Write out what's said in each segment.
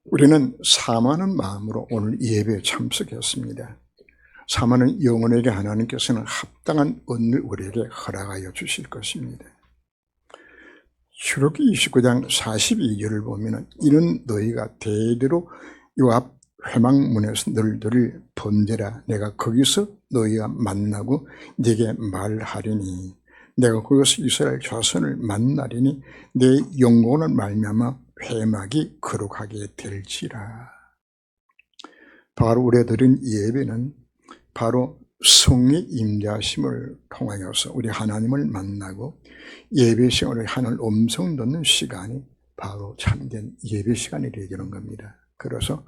우리는 사모하는 마음으로 오늘 예배에 참석했습니다. 사모하는 영혼에게 하나님께서는 합당한 은혜를 우리에게 허락하여 주실 것입니다. 출애굽기 29장 42절을 보면 이는 너희가 대대로 요 앞 회막문에서 늘 번제라. 내가 거기서 너희가 만나고 네게 말하리니 내가 거기서 이스라엘 자손을 만나리니 내 영광을 말미암아 회막이 거룩하게 될지라. 바로 우리가 드린 예배는 바로 성의 임재하심을 통하여서 우리 하나님을 만나고 예배 시간을 하늘 음성 듣는 시간이 바로 참된 예배 시간이 되는 겁니다. 그래서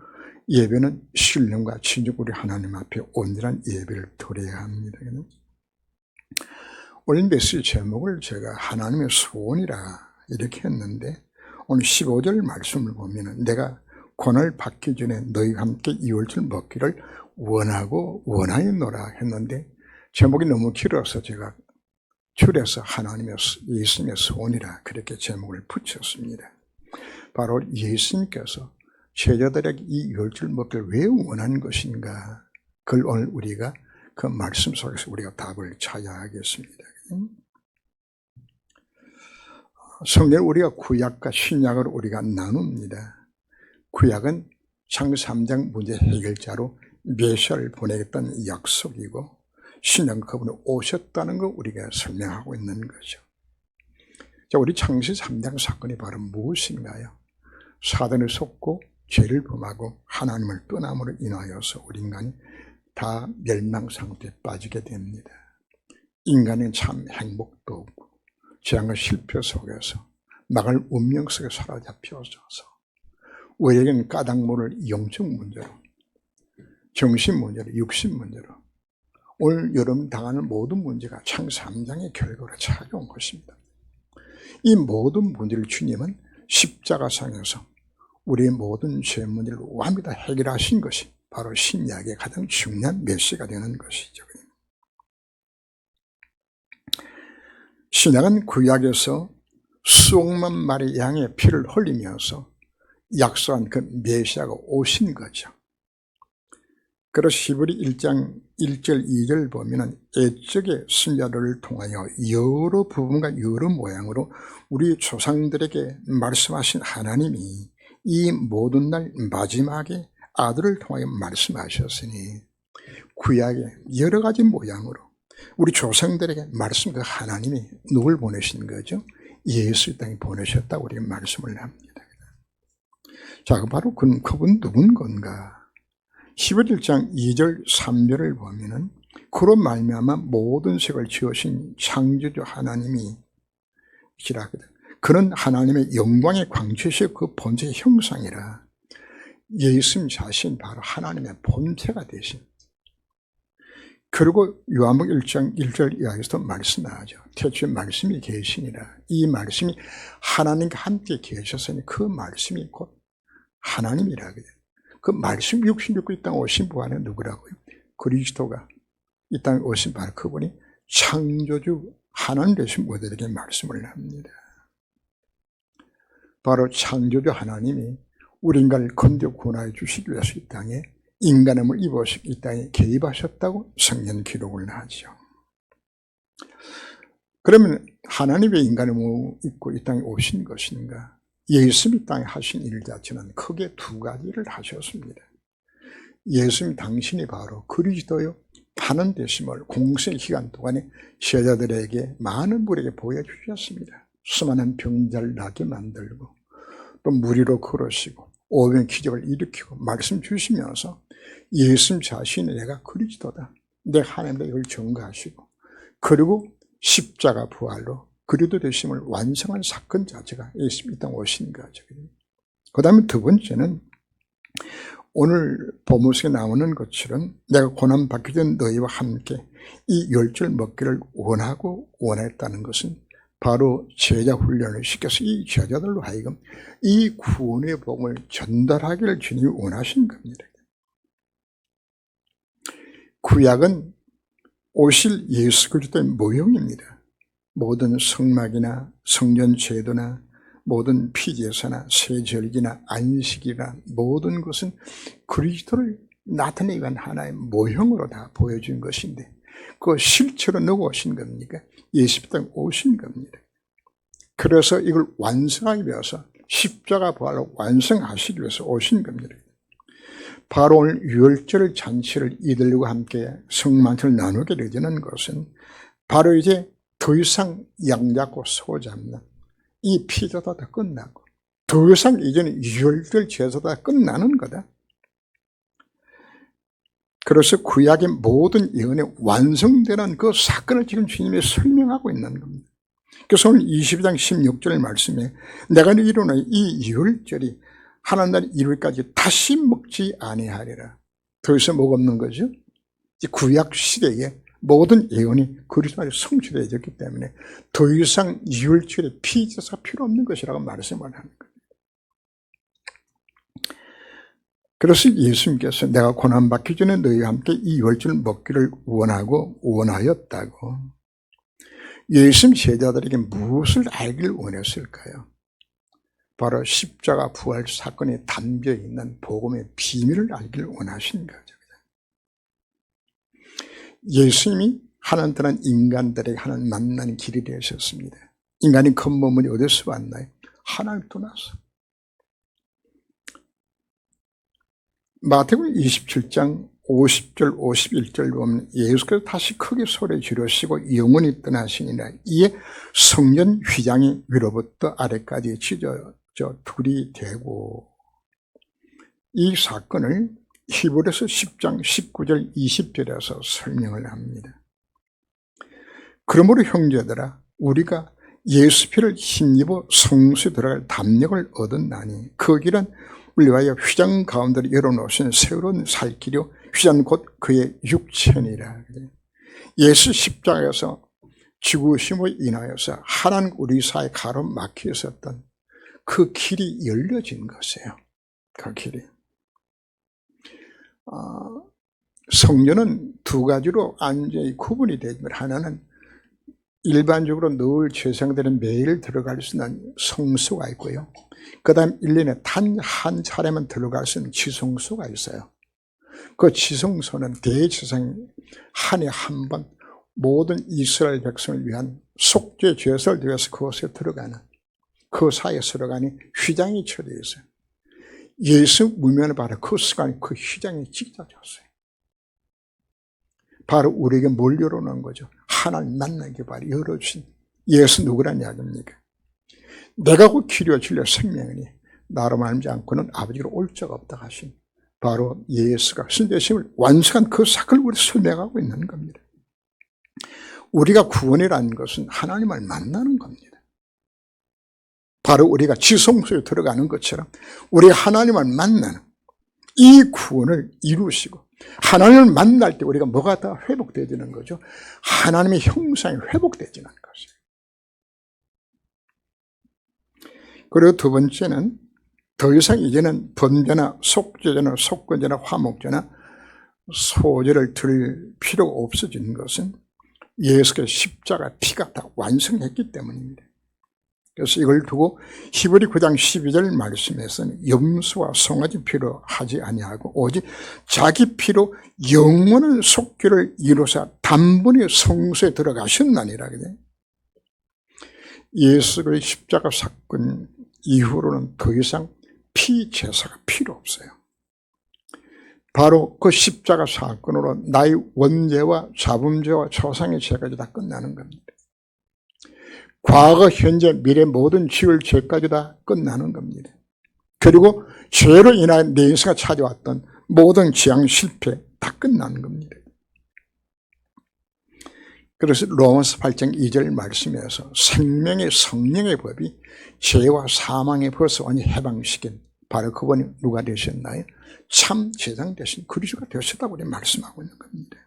예배는 신령과 친족 우리 하나님 앞에 온전한 예배를 드려야 합니다. 오늘 메시지 제목을 제가 하나님의 소원이라 이렇게 했는데 오늘 15절 말씀을 보면 내가 권을 받기 전에 너희와 함께 이월절 먹기를 원하고 원하였노라 했는데 제목이 너무 길어서 제가 줄여서 하나님의 예수님의 소원이라 그렇게 제목을 붙였습니다. 바로 예수님께서 제자들에게 이 이월절 먹기를 왜 원하는 것인가, 그걸 오늘 우리가 그 말씀 속에서 우리가 답을 찾아야 하겠습니다. 성경을 우리가 구약과 신약으로 우리가 나눕니다. 구약은 창세기 3장 문제 해결자로 메시아를 보내겠다는 약속이고 신약은 그분이 오셨다는 걸 우리가 설명하고 있는 거죠. 자, 우리 창세기 3장 사건이 바로 무엇인가요? 사단을 속고 죄를 범하고 하나님을 떠남으로 인하여서 우리 인간이 다 멸망 상태에 빠지게 됩니다. 인간은 참 행복도 없고 재앙과 실패 속에서 나갈 운명 속에 사로잡혀서 우리에게는 까닭모를 영적 문제로, 정신 문제로, 육신 문제로 오늘 여러분 당하는 모든 문제가 창세기 3장의 결과로 찾아온 것입니다. 이 모든 문제를 주님은 십자가상에서 우리의 모든 죄 문제를 완벽히 해결하신 것이 바로 신약의 가장 중요한 메시지가 되는 것이죠. 신약은 구약에서 수억만 마리 양의 피를 흘리면서 약속한 그 메시아가 오신 거죠. 그래서 히브리 1장 1절 2절 보면 애적의 선자들을 통하여 여러 부분과 여러 모양으로 우리 조상들에게 말씀하신 하나님이 이 모든 날 마지막에 아들을 통하여 말씀하셨으니 구약의 여러 가지 모양으로 우리 조상들에게 말씀, 그 하나님이 누굴 보내신 거죠? 예수 이 땅에 보내셨다고 우리가 말씀을 합니다. 자, 바로 그분 누군 건가? 11장 2절 3절을 보면은 그로 말미암아 모든 색을 지으신 창조주 하나님이 시라거든. 그는 하나님의 영광의 광채시 그 본체의 형상이라. 예수님 자신 바로 하나님의 본체가 되신. 그리고 요한복음 1장 1절 이하에서도 말씀하죠. 태초에 말씀이 계시니라. 이 말씀이 하나님과 함께 계셨으니 그 말씀이 곧 하나님이라거든. 그 말씀 66구 이 땅에 오신 분은 누구라고요? 그리스도가 이 땅에 오신 바로 그분이 창조주 하나님 되신 모두에게 말씀을 합니다. 바로 창조주 하나님이 우리 인간을 건져 구원하여 주시기 위해서 이 땅에 인간음을 입으시고 이 땅에 개입하셨다고 성경 기록을 하죠. 그러면 하나님의 인간음을 입고 이 땅에 오신 것인가? 예수님이 땅에 하신 일 자체는 크게 두 가지를 하셨습니다. 예수님 당신이 바로 그리스도요 하나님 되심을 공생 기간 동안에 제자들에게 많은 분에게 보여주셨습니다. 수많은 병자를 나게 만들고 또 무리로 걸으시고 오병 기적을 일으키고 말씀 주시면서 예수님 자신이 내가 그리스도다, 내 하나님과 이걸 증거하시고 그리고 십자가 부활로 그리스도 되심을 완성한 사건 자체가 예수님 이 땅 오신 거죠. 그 다음에 두 번째는 오늘 본문에 나오는 것처럼 내가 고난받기 전 너희와 함께 이 열절 먹기를 원하고 원했다는 것은 바로 제자 훈련을 시켜서 이 제자들로 하여금 이 구원의 복음을 전달하기를 주님이 원하신 겁니다. 구약은 오실 예수 그리스도의 모형입니다. 모든 성막이나 성전 제도나 모든 피제사나 세절기나 안식이나 모든 것은 그리스도를 나타내기 위한 하나의 모형으로 다 보여준 것인데 그 실체로 누구 오신 겁니까? 예수님 땅 오신 겁니다. 그래서 이걸 완성하기 위해서 십자가 부활로 완성하시기 위해서 오신 겁니다. 바로 오늘 유월절 잔치를 이들과 함께 성만찬을 나누게 되는 것은 바로 이제 더 이상 양 잡고 소 잡는 이 피조도 다 끝나고 더 이상 이제는 유월절 제사도 다 끝나는 거다. 그래서 구약의 모든 예언이 완성되는 그 사건을 지금 주님이 설명하고 있는 겁니다. 그래서 오늘 22장 16절 말씀에 내가 이루는 이 유월절이 하나님 이루기까지 다시 먹지 아니하리라. 더 이상 목 없는 거죠. 구약 시대에 모든 예언이 그리스도 안에 성취되어졌기 때문에 더 이상 유월절에 피제사가 필요 없는 것이라고 말씀을 하는 거예요. 그래서 예수님께서 내가 고난받기 전에 너희와 함께 이 유월절 먹기를 원하였다고. 예수님 제자들에게 무엇을 알기를 원했을까요? 바로 십자가 부활 사건에 담겨있는 복음의 비밀을 알기를 원하신 거죠. 예수님이 하나님 떠난 인간들에게 하나님 만나는 길이 되셨습니다. 인간이 겉몸이 어디서 왔나요? 하나님 떠나서. 마태복음 27장 50절 51절 보면 예수께서 다시 크게 소리 지르시고 영원히 떠나시니라. 이에 성전 휘장이 위로부터 아래까지 찢어져 둘이 되고, 이 사건을 히브리서 10장 19절 20절에서 설명을 합니다. 그러므로 형제들아 우리가 예수 피를 힘입어 성소에 들어갈 담력을 얻었나니 그 길은 우리와 휘장 가운데로 열어놓으신 새로운 살 길이요 휘장 곧 그의 육체니라. 예수 십자가에서 죽으심으로 인하여서 하나님 우리 사이에 가로막혀 있었던 그 길이 열려진 것이에요. 그 길이. 성전은 두 가지로 완전히 구분이 되지만 하나는 일반적으로 늘 제사장들은 매일 들어갈 수 있는 성소가 있고요. 그 다음 1년에 단 한 차례만 들어갈 수 있는 지성소가 있어요. 그 지성소는 대제사장이 한 해 한 번 모든 이스라엘 백성을 위한 속죄 제사를 위해서 그곳에 들어가는, 그 사이에 들어가니 휘장이 쳐져 있어요. 예수 무면을 바라 그 순간에 그 휘장이 찢어졌어요. 바로 우리에게 뭘 열어놓은 거죠? 하나님 만나게 바로 열어주신 예수 누구란 이야기입니까? 내가 곧 길이요 진리요 생명이니 나로 말미암지 않고는 아버지로 올 자가 없다 하신 바로 예수가 신대심을 완성한 그 사건을 우리 설명하고 있는 겁니다. 우리가 구원이라는 것은 하나님을 만나는 겁니다. 바로 우리가 지성소에 들어가는 것처럼 우리가 하나님을 만나는 이 구원을 이루시고, 하나님을 만날 때 우리가 뭐가 다 회복되어지는 거죠? 하나님의 형상이 회복되어지는 것이에요. 그리고 두 번째는 더 이상 이제는 번제나 속죄제나 속건제나 화목제나 소제를 드릴 필요가 없어진 것은 예수께서 십자가 피가 다 완성했기 때문입니다. 그래서 이걸 두고 히브리 9장 12절 말씀에서는 염소와 송아지 피로 하지 아니하고 오직 자기 피로 영원한 속죄를 이루사 단번에 성소에 들어가셨나니라. 예수의 십자가 사건 이후로는 더 이상 피 제사가 필요 없어요. 바로 그 십자가 사건으로 나의 원죄와 자범죄와 조상의 죄까지 다 끝나는 겁니다. 과거, 현재, 미래 모든 지을 죄까지 다 끝나는 겁니다. 그리고 죄로 인하여 내 인생에 찾아왔던 모든 재앙 실패 다 끝나는 겁니다. 그래서 로마서 8장 2절 말씀에서 생명의 성령의 법이 죄와 사망의 법에서 완전히 해방시킨 바로 그분이 누가 되셨나요? 참 제사장 되신 그리스도가 되셨다고 우리 말씀하고 있는 겁니다.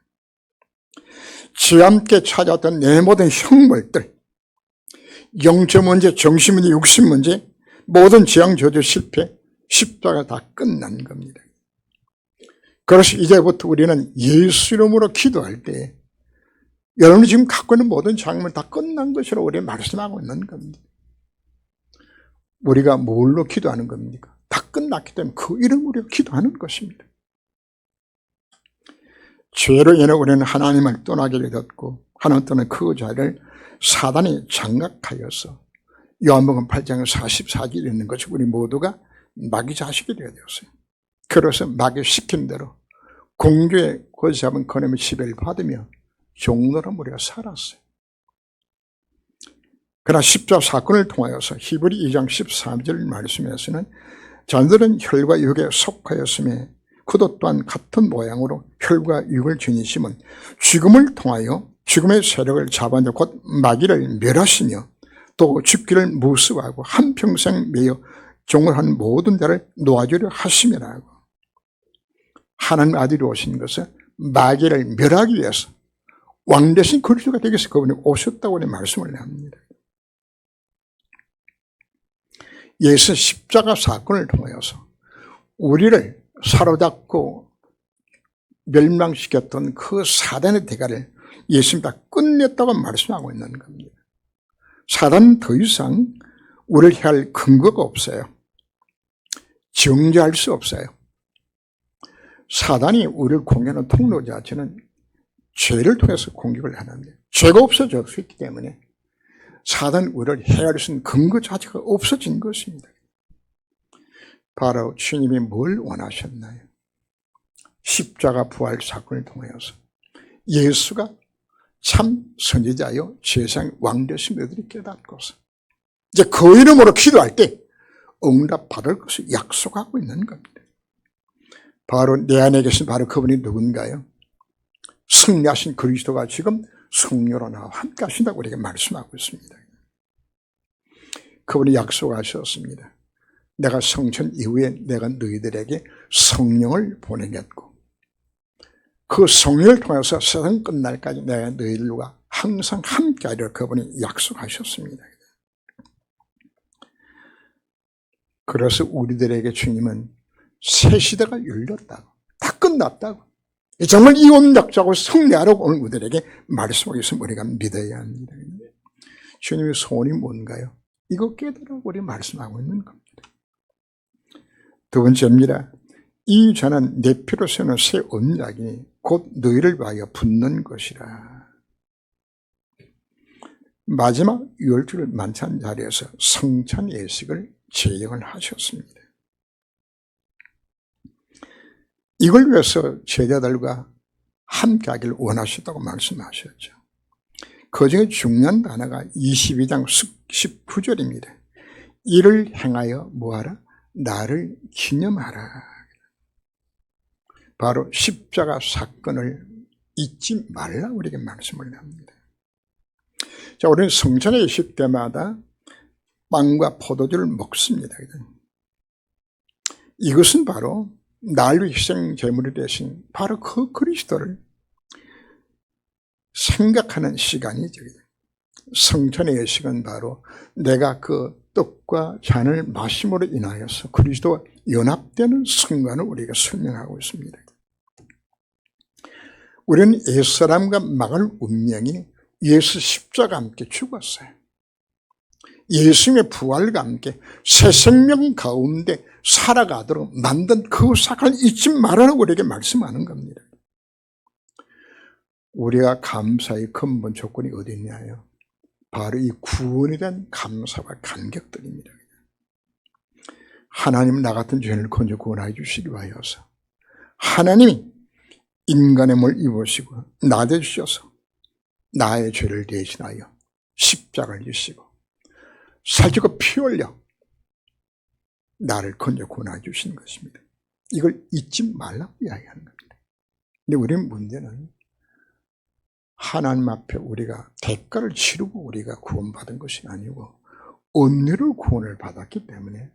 죄와 함께 찾아왔던 내 모든 형벌들, 영적 문제, 정신 문제, 육신 문제, 모든 재앙 저주 실패, 십자가 다 끝난 겁니다. 그래서 이제부터 우리는 예수 이름으로 기도할 때 여러분이 지금 갖고 있는 모든 장면 다 끝난 것이라고 우리 말씀하고 있는 겁니다. 우리가 뭘로 기도하는 겁니까? 다 끝났기 때문에 그 이름으로 기도하는 것입니다. 죄로 인해 우리는 하나님을 떠나게 되었고 하나님 떠난 그 자리를 사단이 장악하여서 요한복음 8장 44절에 있는 것이 우리 모두가 마귀 자식이 되어 되었어요. 그래서 마귀 시킨 대로 공주의 거지 잡은 그놈의 지배를 받으며 종노릇 우리가 살았어요. 그러나 십자 사건을 통하여서 히브리 2장 13절 말씀에서는 자들은 혈과 육에 속하였으며 그도 또한 같은 모양으로 혈과 육을 지니심은 죽음을 통하여 죽음의 세력을 잡아내 곧 마귀를 멸하시며 또 죽기를 무수하고 한평생 매여 종을 한 모든 자를 놓아주려 하심이라고. 하나님 아들이 오신 것은 마귀를 멸하기 위해서 왕 대신 그리스도가 되기 위해서 그분이 오셨다고 말씀을 합니다. 예수 십자가 사건을 통하여서 우리를 사로잡고 멸망시켰던 그 사단의 대가를 예수님이 다 끝냈다고 말씀하고 있는 겁니다. 사단은 더 이상 우리를 해할 근거가 없어요. 정죄할 수 없어요. 사단이 우리를 공격하는 통로 자체는 죄를 통해서 공격을 하는데 죄가 없어졌기 때문에 사단이 우리를 해할 수 있는 근거 자체가 없어진 것입니다. 바로 주님이 뭘 원하셨나요? 십자가 부활 사건을 통하여서 예수가 참 선지자요 세상 왕 되신 너희들이 깨닫고서 이제 그 이름으로 기도할 때 응답 받을 것을 약속하고 있는 겁니다. 바로 내 안에 계신 바로 그분이 누군가요? 승리하신 그리스도가 지금 성령으로 나와 함께 하신다고 우리에게 말씀하고 있습니다. 그분이 약속하셨습니다. 내가 성천 이후에 내가 너희들에게 성령을 보내겠고 그 성령을 통해서 세상 끝날까지 내가 너희들과 항상 함께하리라 그분이 약속하셨습니다. 그래서 우리들에게 주님은 새 시대가 열렸다고, 다 끝났다고, 정말 이혼 약속하고 승리하라고 오늘 우리들에게 말씀하고 있으면 우리가 믿어야 합니다. 주님의 소원이 뭔가요? 이거 깨달으라고 우리 말씀하고 있는 겁니다. 두 번째입니다. 이 자는 내 피로 세우는 새 언약이니 곧 너희를 위하여 붙는 것이라. 마지막 열주를 만찬 자리에서 성찬 예식을 제정을 하셨습니다. 이걸 위해서 제자들과 함께하기를 원하셨다고 말씀하셨죠. 그 중에 중요한 단어가 22장 19절입니다. 이를 행하여 뭐하라? 나를 기념하라. 바로 십자가 사건을 잊지 말라 우리에게 말씀을 합니다. 자, 우리는 성찬의 예식 때마다 빵과 포도주를 먹습니다. 이것은 바로 날 위해 희생 제물이 되신 바로 그 그리스도를 생각하는 시간이죠. 성찬의 예식은 바로 내가 그 떡과 잔을 마심으로 인하여서 그리스도와 연합되는 순간을 우리가 설명하고 있습니다. 우리는 옛사람과 막을 운명이 예수 십자가 함께 죽었어요. 예수님의 부활과 함께 새 생명 가운데 살아가도록 만든 그 사건을 잊지 말라고 우리에게 말씀하는 겁니다. 우리가 감사의 근본 조건이 어디 있냐요? 바로 이 구원에 대한 감사와 감격들입니다. 하나님 나 같은 죄인을 건져 구원하여 주시기 위하여서 하나님이 인간의 몸을 입으시고 나 되주셔서 나의 죄를 대신하여 십자가를 지시고 살찌고 피 흘려 나를 건져 구원해 주신 것입니다. 이걸 잊지 말라고 이야기하는 겁니다. 근데 우리의 문제는 하나님 앞에 우리가 대가를 치르고 우리가 구원받은 것이 아니고 은혜로 구원을 받았기 때문에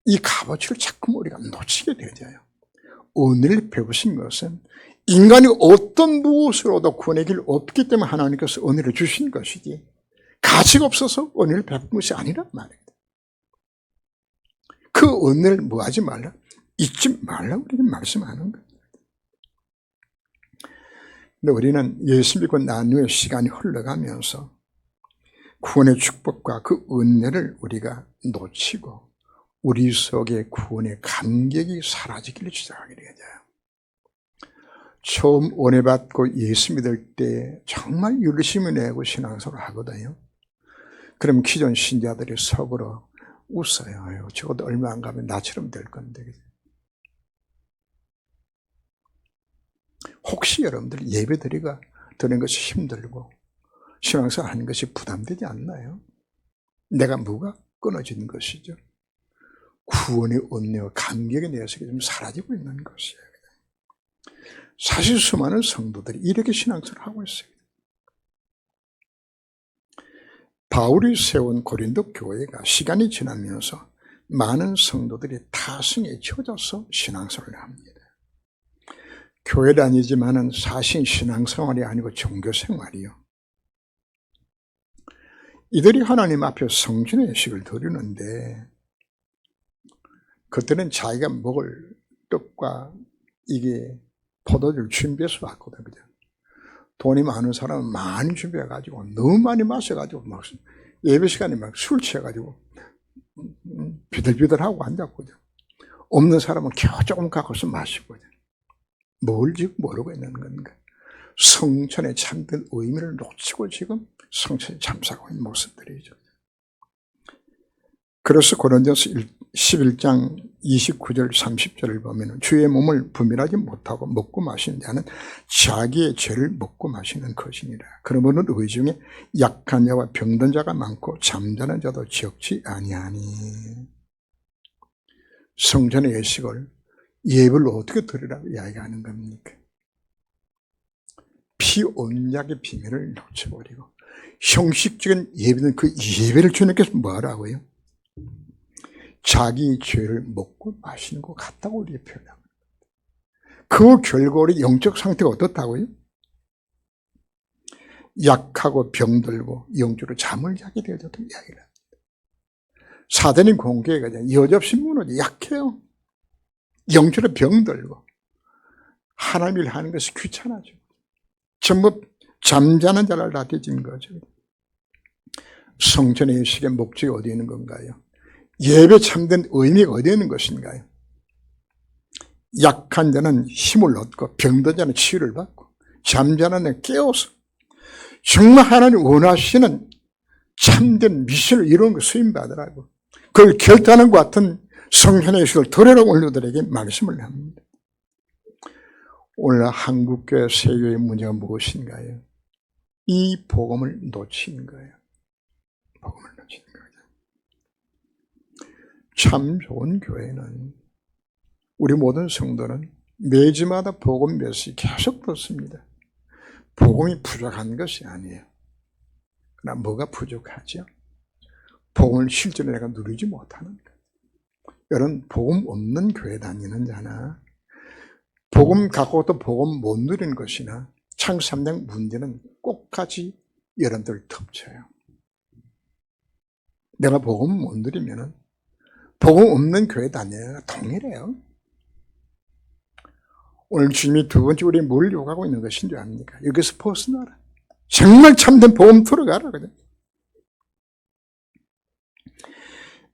이 값어치를 자꾸 우리가 놓치게 되죠. 은혜를 베푸신 것은 인간이 어떤 무엇으로도 구원의 길 없기 때문에 하나님께서 은혜를 주신 것이지 가치가 없어서 은혜를 베푼 것이 아니란 말입니다. 그 은혜를 뭐 하지 말라? 잊지 말라 우리에게 말씀하는 거예요. 근데 우리는 예수 믿고 난 후에 시간이 흘러가면서 구원의 축복과 그 은혜를 우리가 놓치고 우리 속에 구원의 감격이 사라지기를 시작하게 되죠. 처음 은혜 받고 예수 믿을 때 정말 열심히 내고 신앙생활을 하거든요. 그럼 기존 신자들이 속으로 웃어요. 적어도 얼마 안 가면 나처럼 될 건데. 혹시 여러분들 예배드리가 드리는 것이 힘들고 신앙생활 하는 것이 부담되지 않나요? 내가 뭐가 끊어진 것이죠? 구원의 은혜와 감격에 대해서 좀 사라지고 있는 것이에요. 사실 수많은 성도들이 이렇게 신앙생활을 하고 있어요. 바울이 세운 고린도 교회가 시간이 지나면서 많은 성도들이 타성에 젖어서 신앙생활을 합니다. 교회 다니지만은 사실 신앙생활이 아니고 종교생활이요. 이들이 하나님 앞에 성전의 예식을 드리는데 그때는 자기가 먹을 떡과 이게 포도주를 준비해서 왔거든요. 그죠? 돈이 많은 사람은 많이 준비해가지고 너무 많이 마셔가지고 막 예배 시간에 막 술 취해가지고 비들비들하고 앉았거든요. 없는 사람은 겨우 조금 갖고서 마시거든요. 뭘 지금 모르고 있는 건가? 성천의 참된 의미를 놓치고 지금 성천에 참사하고 있는 모습들이죠. 그래서 고린도서 11장 29절 30절을 보면 주의 몸을 분별하지 못하고 먹고 마시는 자는 자기의 죄를 먹고 마시는 것이니라. 그러므로 너희 중에 약한 자와 병든 자가 많고 잠자는 자도 적지 아니하니. 성전의 예식을 예배를 어떻게 드리라고 이야기하는 겁니까? 피언약의 비밀을 놓쳐버리고 형식적인 예배는 그 예배를 주님께서 뭐하라고요? 자기 죄를 먹고 마시는 것 같다고 우리가 표현합니다. 그 결과로 영적 상태가 어떻다고요? 약하고 병들고 영적으로 잠을 자게 되어졌다는 이야기를 합니다. 사단의 공격이 여접시 무너져 약해요. 영적으로 병들고 하나님 일 하는 것이 귀찮아져. 전부 잠자는 자를 나타진 거죠. 성전의 예식의 목적이 어디에 있는 건가요? 예배 참된 의미가 어디에 있는 것인가요? 약한 자는 힘을 얻고 병든 자는 치유를 받고 잠자는 자는 깨워서 정말 하나님 원하시는 참된 미션을 이루는 거 수임받으라고 그걸 결단하는 것 같은 성전의 예식을 드리라고 원로들에게 말씀을 합니다. 오늘 한국교회 세교의 문제가 무엇인가요? 이 복음을 놓치는 거예요. 복음을 놓치는 거예요. 참 좋은 교회는 우리 모든 성도는 매주마다 복음 메시지 계속 듣습니다. 복음이 부족한 것이 아니에요. 그러나 뭐가 부족하죠? 복음을 실제로 내가 누리지 못하는 거예요. 여러분 복음 없는 교회 다니는 자나 복음 갖고도 복음 못 누리는 것이나 창세 3장 문제는 꼭같이 여러분들 덮쳐요. 내가 복음 못 누리면 복음 없는 교회 다녀야 동일해요. 오늘 주님이 두 번째 우리 뭘 요구하고 있는 것인 줄 압니까? 여기서 벗어나라. 정말 참된 복음 들어가라. 그래.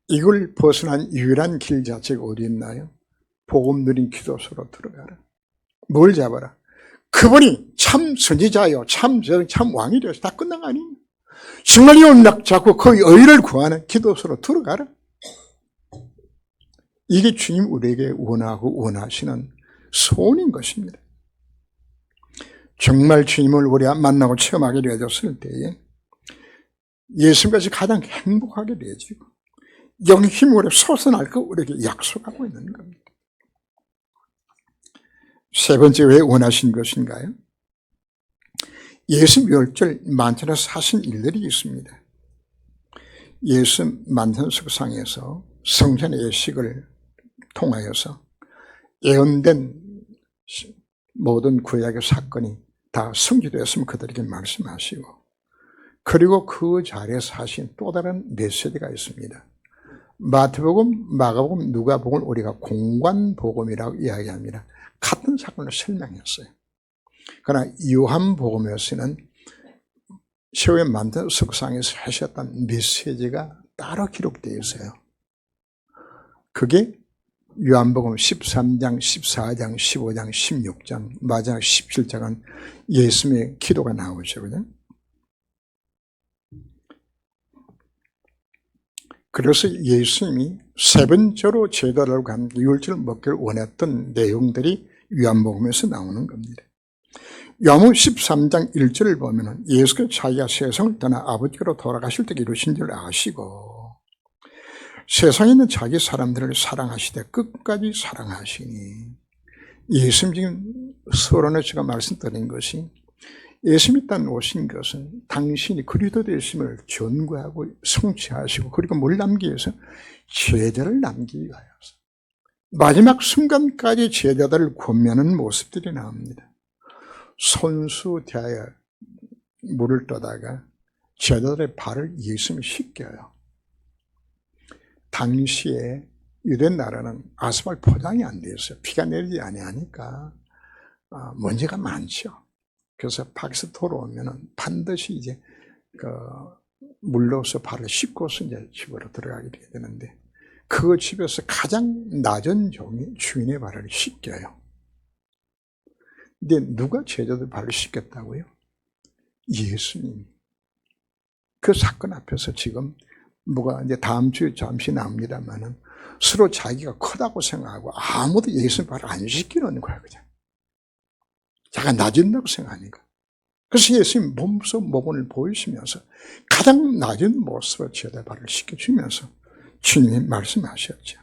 이걸 벗어난 유일한 길 자체가 어디 있나요? 복음 누린 기도소로 들어가라. 뭘 잡아라? 그분이 참 선지자요, 참 왕이 되어서 다 끝난 거 아니에요? 정말 이 언약 잡고 그 의를 구하는 기도소로 들어가라. 이게 주님 우리에게 원하고 원하시는 소원인 것입니다. 정말 주님을 우리가 만나고 체험하게 되어졌을 때에 예수님까지 가장 행복하게 되어지고 영의 힘이 우리 솟아날 거 우리에게 약속하고 있는 겁니다. 세 번째 왜 원하신 것인가요? 예수 멸절 만찬을 사신 일들이 있습니다. 예수 만찬석상에서 성전의 예식을 통하여서 예언된 모든 구약의 사건이 다 성취되었으면 그들에게 말씀하시고 그리고 그 자리에서 하신 또 다른 메시지가 있습니다. 마태복음, 마가복음, 누가복음을 우리가 공관복음이라고 이야기합니다. 같은 사건을 설명했어요. 그러나 요한복음에서는 최후의 만대석상에서 하셨던 메시지가 따로 기록되어 있어요. 그게 요한복음 13장, 14장, 15장, 16장, 마지막 17장은 예수님의 기도가 나오죠. 그죠? 그래서 예수님이 세 번째로 제자들과 함께 유월절 먹기를 원했던 내용들이 요한복음에서 나오는 겁니다. 요한복음 13장 1절을 보면 예수께서 자기가 세상을 떠나 아버지께로 돌아가실 때 이루신 줄 아시고 세상에 있는 자기 사람들을 사랑하시되 끝까지 사랑하시니, 예수님 지금 서론에 제가 말씀드린 것이 예수님이 땅에 오신 것은 당신이 그리스도 되심을 전구하고 성취하시고 그리고 뭘 남기기 위해서 제자를 남기기 위하여서 마지막 순간까지 제자들을 권면하는 모습들이 나옵니다. 손수 대하여 물을 떠다가 제자들의 발을 예수님이 씻겨요. 당시에 유대 나라는 아스팔트 포장이 안 돼 있어요. 비가 내리지 아니하니까 먼지가 많죠. 그래서 밖에서 돌아오면은 반드시 이제 물로서 발을 씻고서 이제 집으로 들어가게 돼야 되는데, 그 집에서 가장 낮은 종이 주인의 발을 씻겨요. 근데 누가 제자들 발을 씻겼다고요? 예수님이. 그 사건 앞에서 지금 뭐가 이제 다음 주에 잠시 나옵니다만은 서로 자기가 크다고 생각하고 아무도 예수님 발을 안 씻기는 거야, 그냥. 자기가 낮은다고 생각하니까. 그래서 예수님 모본을 보이시면서 가장 낮은 모습으로 제자 발을 씻겨주면서 주님이 말씀하셨죠.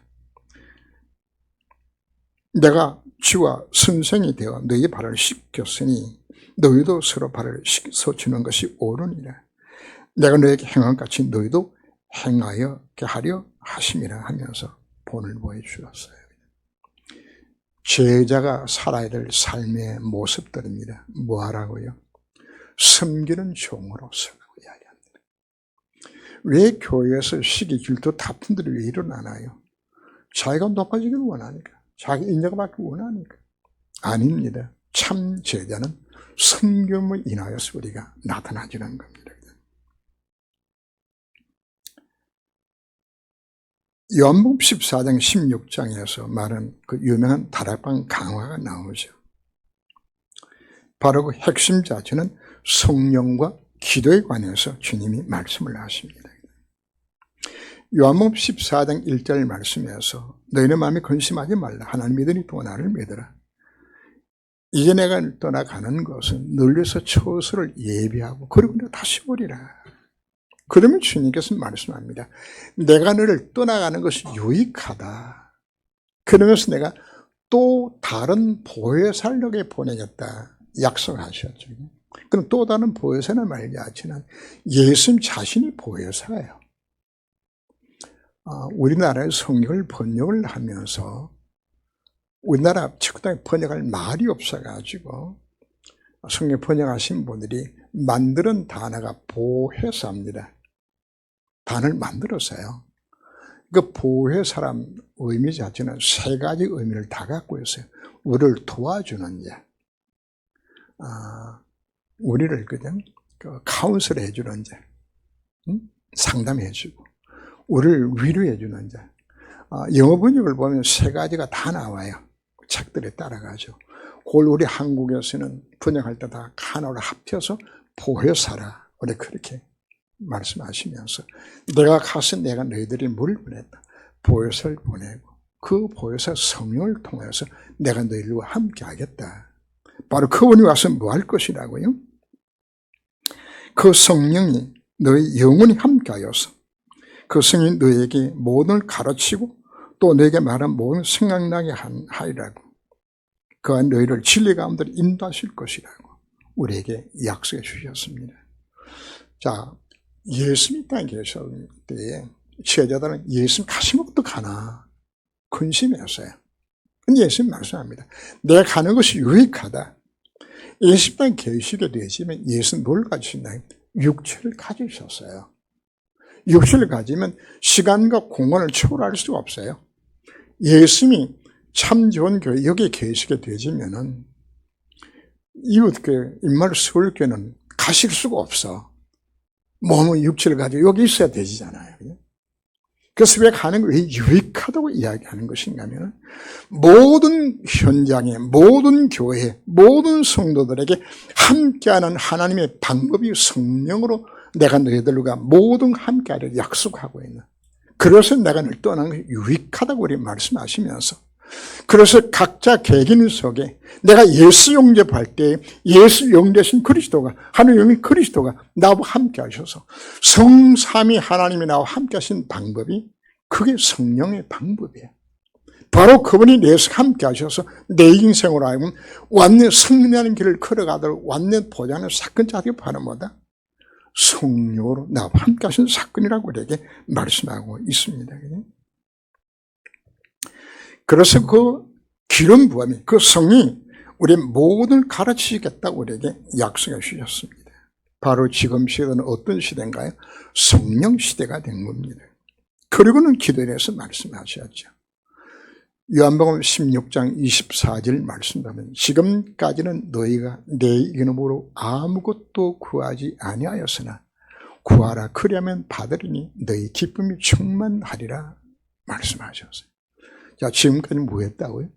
내가 주와 선생이 되어 너희 발을 씻겼으니 너희도 서로 발을 씻어주는 것이 옳으니라. 내가 너에게 행한 같이 너희도 행하여 하려 하심이라 하면서 본을 보여주었어요. 제자가 살아야 될 삶의 모습들입니다. 뭐하라고요? 섬기는 종으로 살라고 이야기합니다. 왜 교회에서 시기, 질투, 다툼들이 왜 일어나나요? 자기가 높아지길 원하니까, 자기 인정받기 원하니까. 아닙니다. 참 제자는 섬김을 인하여서 우리가 나타나지는 겁니다. 요한복음 14장 16장에서 말한 그 유명한 다락방 강화가 나오죠. 바로 그 핵심 자체는 성령과 기도에 관해서 주님이 말씀을 하십니다. 요한복음 14장 1절 말씀에서 너희는 마음에 근심하지 말라. 하나님 믿으니 또 나를 믿으라. 이제 내가 떠나가는 것은 널려서 처소를 예비하고 그리고 내가 다시 오리라. 그러면 주님께서 말씀합니다. 내가 너를 떠나가는 것이 유익하다. 그러면서 내가 또 다른 보혜사를 보내겠다 약속하셨죠. 그럼 또 다른 보혜사는 말이지 않지만 예수님 자신이 보혜사예요. 우리나라의 성경을 번역을 하면서 우리나라 책당에 번역할 말이 없어가지고 성경 번역하신 분들이 만드는 단어가 보혜사입니다. 단어를 만들었어요. 그 보혜사람 의미 자체는 세 가지 의미를 다 갖고 있어요. 우리를 도와주는 자, 우리를 그냥 카운슬 해주는 자, 상담해주고, 우리를 위로해주는 자. 영어 번역을 보면 세 가지가 다 나와요. 책들에 따라가죠. 그걸 우리 한국에서는 번역할 때 다 하나로 합쳐서 보혜사라. 우리 그렇게 말씀하시면서 내가 가서 내가 너희들이 뭘 보냈다. 보혜사를 보내고 그 보혜사 성령을 통해서 내가 너희들과 함께 하겠다. 바로 그분이 와서 뭐 할 것이라고요? 그 성령이 너희 영혼이 함께 하여서 그 성령이 너희에게 모든 걸 가르치고 또 너희에게 말한 모든 생각나게 하리라고. 그가 너희를 진리 가운데로 인도하실 것이라고 우리에게 약속해 주셨습니다. 자, 예수님이 땅에 계실 때에 제자들은 예수님 가시면 어떡하나 근심했어요. 근데 예수님 말씀합니다. 내가 가는 것이 유익하다. 예수님 땅에 계시게 되시면 예수님 뭘 가지신다? 육체를 가지셨어요. 육체를 가지면 시간과 공간을 초월할 수가 없어요. 예수님이 참 좋은 교회 여기에 계시게 되시면은 이웃교회, 인말 서울교회는 가실 수가 없어. 몸은 육체를 가지고 여기 있어야 되잖아요. 그래서 왜 가는 거, 왜 유익하다고 이야기하는 것인가 하면, 모든 현장에, 모든 교회, 모든 성도들에게 함께하는 하나님의 방법이 성령으로 내가 너희들과 모든 함께하리라 약속하고 있는. 그래서 내가 늘 떠나는 것이 유익하다고 우리 말씀하시면서, 그래서 각자 개인 속에 내가 예수 영접할 때 예수 영접하신 그리스도가, 하나님의 그리스도가 나와 함께 하셔서 성삼위 하나님이 나와 함께 하신 방법이, 그게 성령의 방법이에요. 바로 그분이 내서 함께 하셔서 내 인생으로 하여금 완전 승리하는 길을 걸어가도록 완전 보장하는 사건자들이 바로 뭐다? 성령으로 나와 함께 하신 사건이라고 우리에게 말씀하고 있습니다. 그래서 그 기름 부음이, 그 성이 우리 모든 가르치시겠다고 우리에게 약속해 주셨습니다. 바로 지금 시대는 어떤 시대인가요? 성령 시대가 된 겁니다. 그리고는 기도에 대해서 말씀하셨죠. 요한복음 16장 24절 말씀하면, 지금까지는 너희가 내 이름으로 아무것도 구하지 아니하였으나 구하라 그리하면 받으리니 너희 기쁨이 충만하리라 말씀하셨어요. 자, 지금까지 뭐 했다고요?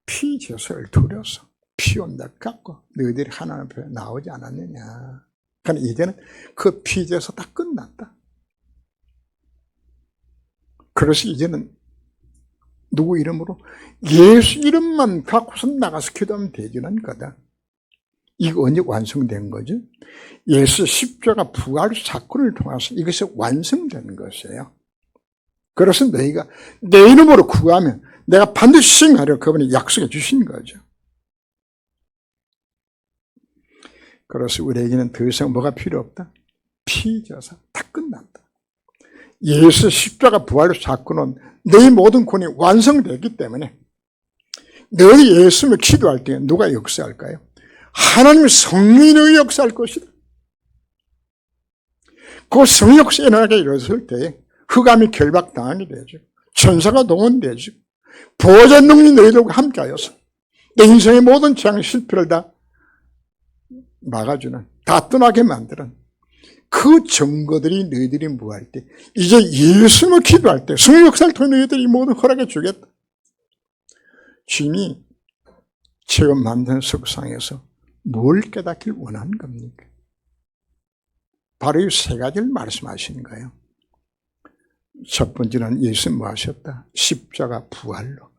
피제사를 드려서 피 온다 깎고 너희들이 하나님 앞에 나오지 않았느냐. 그러니까 이제는 그 피제사 다 끝났다. 그래서 이제는 누구 이름으로? 예수 이름만 갖고서 나가서 기도하면 되지는 거다. 이거 언제 완성된 거죠? 예수 십자가 부활 사건을 통해서 이것이 완성된 것이에요. 그래서 너희가 내 이름으로 구하면 내가 반드시 시행하려 그분이 약속해 주신 거죠. 그래서 우리에게는 더 이상 뭐가 필요 없다? 피제사 다 끝난다. 예수 십자가 부활 사건은 너희 모든 권이 완성되기 때문에 너희 예수님을 기도할 때 누가 역사할까요? 하나님의 성령이 역사할 것이다. 그 성령 역사에 일어나게 이뤘을 때 흑암이 결박당하게 되죠. 천사가 동원되죠. 보호자 능력이 너희들과 함께하여서 내 인생의 모든 재앙 실패를 다 막아주는, 다 떠나게 만드는 그 증거들이 너희들이 뭐할 때, 이제 예수님을 기도할 때 성령 역사를 통해 너희들이 모든 허락해 주겠다. 주님이 지금 만든 석상에서 뭘 깨닫길 원하는 겁니까? 바로 이 세 가지를 말씀하시는 거예요. 첫 번째는 예수님 뭐 하셨다? 십자가 부활로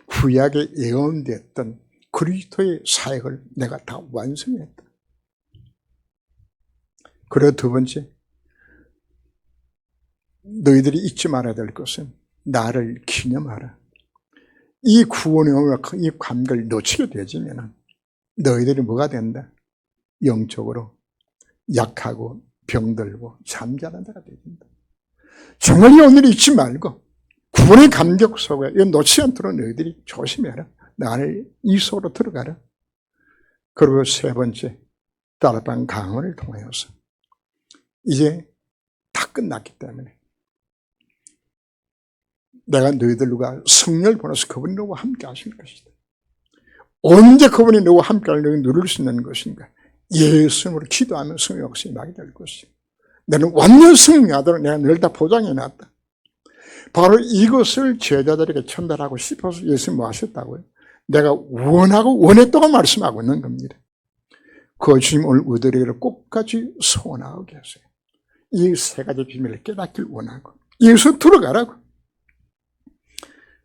구약에 예언됐던 그리스도의 사역을 내가 다 완성했다. 그리고 두 번째, 너희들이 잊지 말아야 될 것은 나를 기념하라. 이 구원의 이 감격을 놓치게 되지면 너희들이 뭐가 된다? 영적으로 약하고 병들고 잠자는 자가 된다. 정말 이 오늘 잊지 말고 구원의 감격 속에 이거 놓치지 않도록 너희들이 조심해라. 나를 이 속으로 들어가라. 그리고 세 번째, 다락방 강원을 통하여서 이제 다 끝났기 때문에 내가 너희들과 성령을 보내서 그분이 너와 함께 하실 것이다. 언제 그분이 너와 함께 하려고 누릴 수 있는 것인가? 예수님으로 기도하면 성령 역사에 임하게 될 것이다. 나는 완전 승리하도록 내가 늘 다 보장해놨다. 바로 이것을 제자들에게 전달하고 싶어서 예수님 뭐 하셨다고요? 내가 원하고 원했다고 말씀하고 있는 겁니다. 그 주님 오늘 우리들에게 꼭까지 소원하고 계세요. 이 세 가지 비밀을 깨닫길 원하고 예수 들어가라고.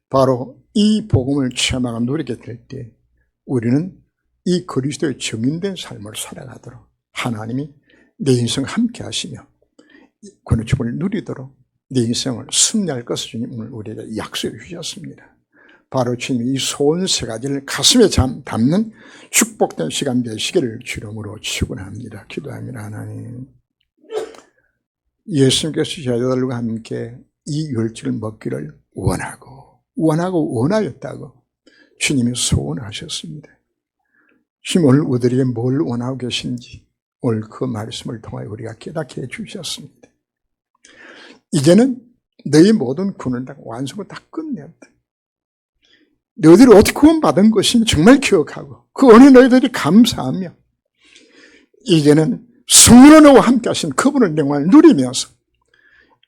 바로 이 복음을 체험하고 누리게 될 때 우리는 이 그리스도의 증인된 삶을 살아가도록 하나님이 내 인생 함께 하시며 권유춤을 누리도록 내 인생을 승리할 것을 주님 오늘 우리에게 약속해 주셨습니다. 바로 주님이 이 소원 세 가지를 가슴에 담는 축복된 시간 되시기를 주름으로 축원합니다. 기도합니다. 하나님, 예수님께서 제자들과 함께 이 율제를 먹기를 원하였다고 주님이 소원하셨습니다. 주님 오늘 우리에게 뭘 원하고 계신지 오늘 그 말씀을 통하여 우리가 깨닫게 해주셨습니다. 이제는 너희 모든 구원을 다 완성을 다 끝냈다. 너희들이 어떻게 구원받은 것인지 정말 기억하고 그 은혜 너희들이 감사하며 이제는 성령으로 함께 하신 그분의 영광을 누리면서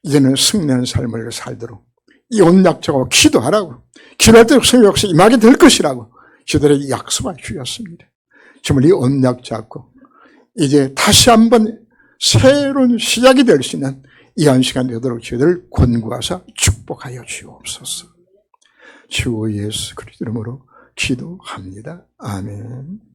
이제는 승리한 삶을 살도록 이 언약자고 기도하라고, 기도할 때 성령 역시 임하게 될 것이라고 저들에게 약속을 주셨습니다. 정말 이 언약 잡고 이제 다시 한번 새로운 시작이 될 수 있는 이한 시간 되도록 저희들을 권고하사 축복하여 주옵소서. 주 예수 그리스도 이름으로 기도합니다. 아멘.